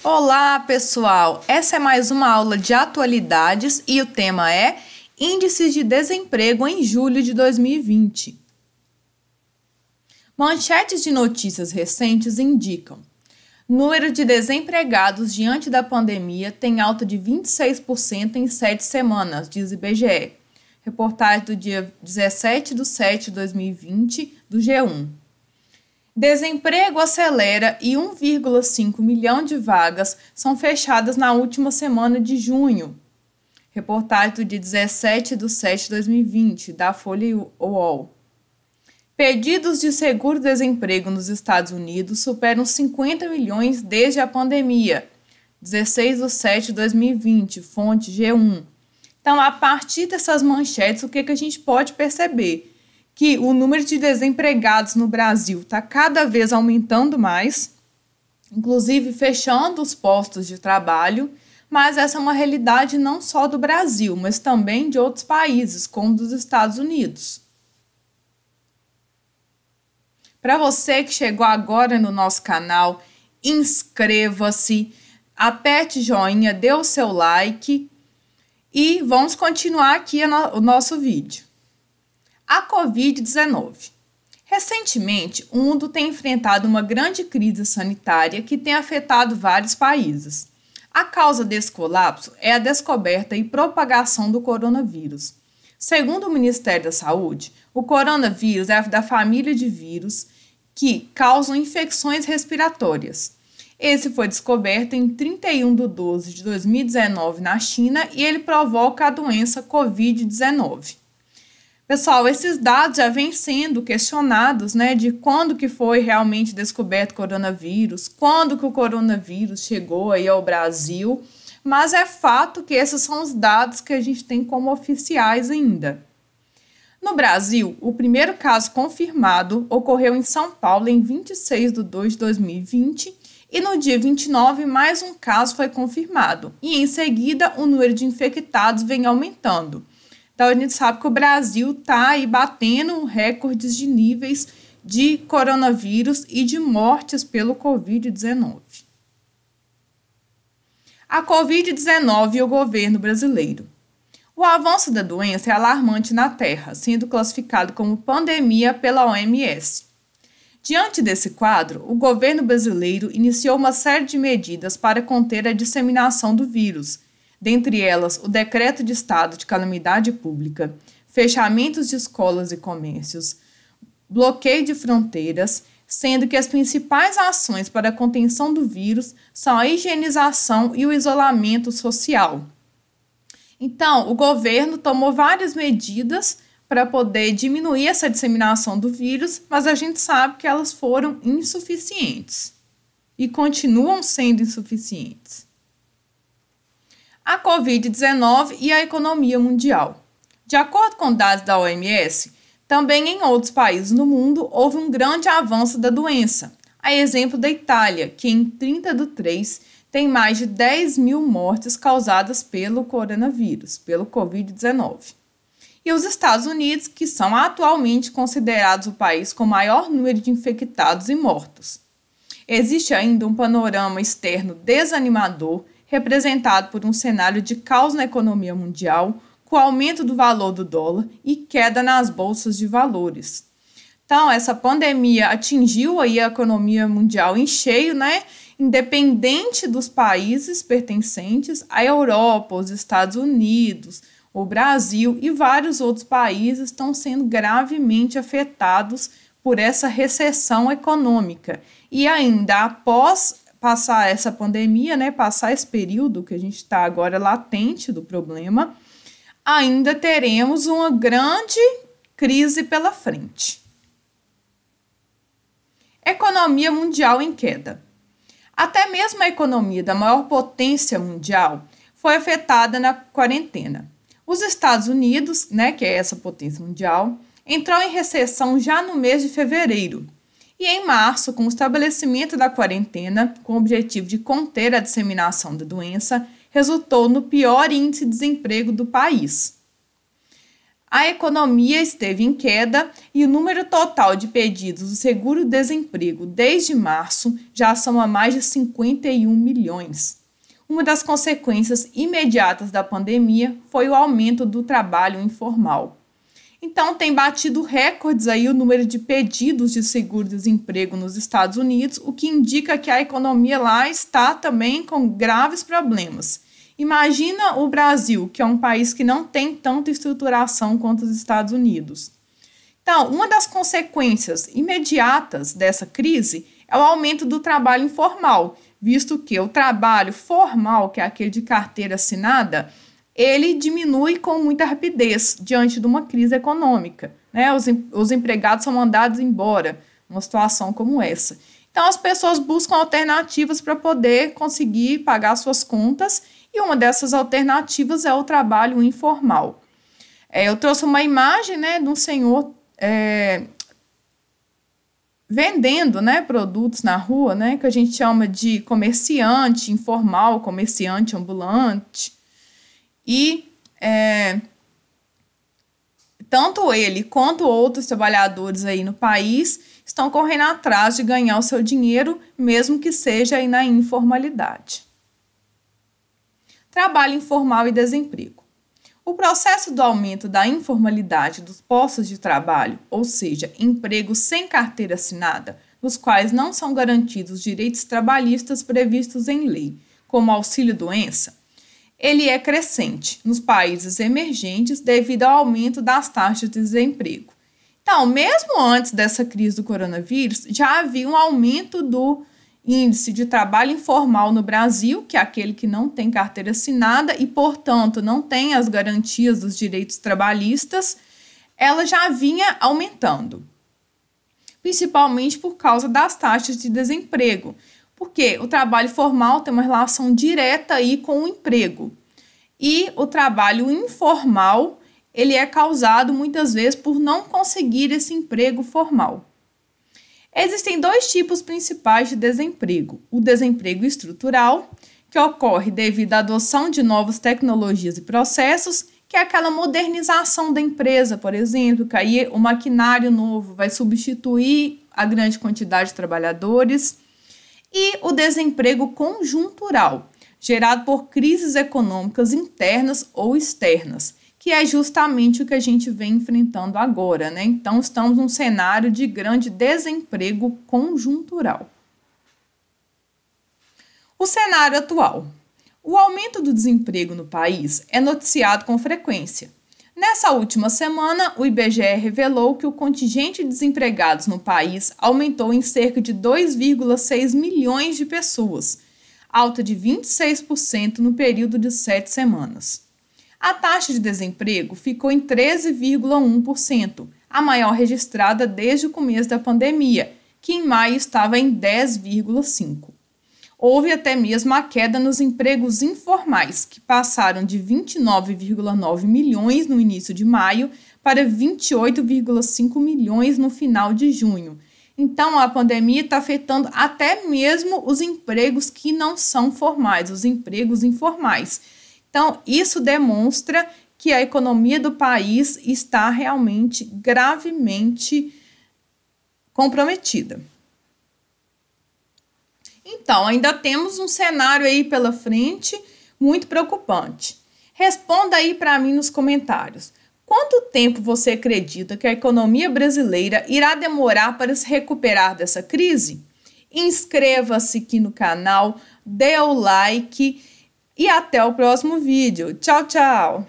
Olá, pessoal! Essa é mais uma aula de atualidades e o tema é Índices de Desemprego em julho de 2020. Manchetes de notícias recentes indicam: número de desempregados diante da pandemia tem alta de 26% em 7 semanas, diz IBGE. Reportagem do dia 17/7/2020, do G1. Desemprego acelera e 1,5 milhão de vagas são fechadas na última semana de junho. Reportagem do dia 17/7/2020, da Folha UOL. Pedidos de seguro-desemprego nos Estados Unidos superam 50 milhões desde a pandemia. 16/7/2020, fonte G1. Então, a partir dessas manchetes, o que a gente pode perceber? Que o número de desempregados no Brasil está cada vez aumentando mais, inclusive fechando os postos de trabalho, mas essa é uma realidade não só do Brasil, mas também de outros países, como dos Estados Unidos. Para você que chegou agora no nosso canal, inscreva-se, aperte joinha, dê o seu like e vamos continuar aqui o nosso vídeo. A Covid-19. Recentemente, o mundo tem enfrentado uma grande crise sanitária que tem afetado vários países. A causa desse colapso é a descoberta e propagação do coronavírus. Segundo o Ministério da Saúde, o coronavírus é da família de vírus que causam infecções respiratórias. Esse foi descoberto em 31/12/2019 na China e ele provoca a doença Covid-19. Pessoal, esses dados já vêm sendo questionados, de quando que foi realmente descoberto o coronavírus, quando que o coronavírus chegou aí ao Brasil, mas é fato que esses são os dados que a gente tem como oficiais ainda. No Brasil, o primeiro caso confirmado ocorreu em São Paulo em 26/2/2020 e no dia 29 mais um caso foi confirmado e em seguida o número de infectados vem aumentando. Então, a gente sabe que o Brasil está aí batendo recordes de níveis de coronavírus e de mortes pelo Covid-19. A Covid-19 e o governo brasileiro. O avanço da doença é alarmante na Terra, sendo classificado como pandemia pela OMS. Diante desse quadro, o governo brasileiro iniciou uma série de medidas para conter a disseminação do vírus, dentre elas o Decreto de Estado de Calamidade Pública, fechamentos de escolas e comércios, bloqueio de fronteiras, sendo que as principais ações para a contenção do vírus são a higienização e o isolamento social. Então, o governo tomou várias medidas para poder diminuir essa disseminação do vírus, mas a gente sabe que elas foram insuficientes e continuam sendo insuficientes. A Covid-19 e a economia mundial. De acordo com dados da OMS, também em outros países no mundo houve um grande avanço da doença. A exemplo da Itália, que em 30/3 tem mais de 10 mil mortes causadas pelo coronavírus, pelo Covid-19. E os Estados Unidos, que são atualmente considerados o país com maior número de infectados e mortos. Existe ainda um panorama externo desanimador, representado por um cenário de caos na economia mundial, com aumento do valor do dólar e queda nas bolsas de valores. Então, essa pandemia atingiu aí a economia mundial em cheio, independente dos países pertencentes, a Europa, os Estados Unidos, o Brasil e vários outros países estão sendo gravemente afetados por essa recessão econômica. E ainda após passar essa pandemia, passar esse período que a gente está agora latente do problema, ainda teremos uma grande crise pela frente. Economia mundial em queda. Até mesmo a economia da maior potência mundial foi afetada na quarentena. Os Estados Unidos, que é essa potência mundial, entrou em recessão já no mês de fevereiro. E em março, com o estabelecimento da quarentena, com o objetivo de conter a disseminação da doença, resultou no pior índice de desemprego do país. a economia esteve em queda e o número total de pedidos do seguro-desemprego desde março já soma mais de 51 milhões. Uma das consequências imediatas da pandemia foi o aumento do trabalho informal. Então, tem batido recordes aí o número de pedidos de seguro-desemprego nos Estados Unidos, o que indica que a economia lá está também com graves problemas. Imagina o Brasil, que é um país que não tem tanta estruturação quanto os Estados Unidos. Então, uma das consequências imediatas dessa crise é o aumento do trabalho informal, visto que o trabalho formal, que é aquele de carteira assinada, ele diminui com muita rapidez diante de uma crise econômica, né? Os empregados são mandados embora, numa situação como essa. Então, as pessoas buscam alternativas para poder conseguir pagar suas contas, e uma dessas alternativas é o trabalho informal. Eu trouxe uma imagem, né, de um senhor vendendo, né, produtos na rua, né, que a gente chama de comerciante informal, comerciante ambulante. E tanto ele quanto outros trabalhadores aí no país estão correndo atrás de ganhar o seu dinheiro, mesmo que seja aí na informalidade. Trabalho informal e desemprego. O processo do aumento da informalidade dos postos de trabalho, ou seja, empregos sem carteira assinada, nos quais não são garantidos direitos trabalhistas previstos em lei, como auxílio-doença, ele é crescente nos países emergentes devido ao aumento das taxas de desemprego. Então, mesmo antes dessa crise do coronavírus, já havia um aumento do índice de trabalho informal no Brasil, que é aquele que não tem carteira assinada e, portanto, não tem as garantias dos direitos trabalhistas, ela já vinha aumentando, principalmente por causa das taxas de desemprego. Porque o trabalho formal tem uma relação direta aí com o emprego. E o trabalho informal, ele é causado muitas vezes por não conseguir esse emprego formal. Existem dois tipos principais de desemprego. O desemprego estrutural, que ocorre devido à adoção de novas tecnologias e processos, que é aquela modernização da empresa, por exemplo, que aí o maquinário novo vai substituir a grande quantidade de trabalhadores. E o desemprego conjuntural, gerado por crises econômicas internas ou externas, que é justamente o que a gente vem enfrentando agora, né? Então, estamos num cenário de grande desemprego conjuntural. O cenário atual. O aumento do desemprego no país é noticiado com frequência. Nessa última semana, o IBGE revelou que o contingente de desempregados no país aumentou em cerca de 2,6 milhões de pessoas, alta de 26% no período de 7 semanas. A taxa de desemprego ficou em 13,1%, a maior registrada desde o começo da pandemia, que em maio estava em 10,5%. Houve até mesmo a queda nos empregos informais, que passaram de 29,9 milhões no início de maio para 28,5 milhões no final de junho. Então, a pandemia está afetando até mesmo os empregos que não são formais, os empregos informais. Então, isso demonstra que a economia do país está realmente gravemente comprometida. Então, ainda temos um cenário aí pela frente muito preocupante. Responda aí para mim nos comentários. Quanto tempo você acredita que a economia brasileira irá demorar para se recuperar dessa crise? Inscreva-se aqui no canal, dê o like e até o próximo vídeo. Tchau, tchau!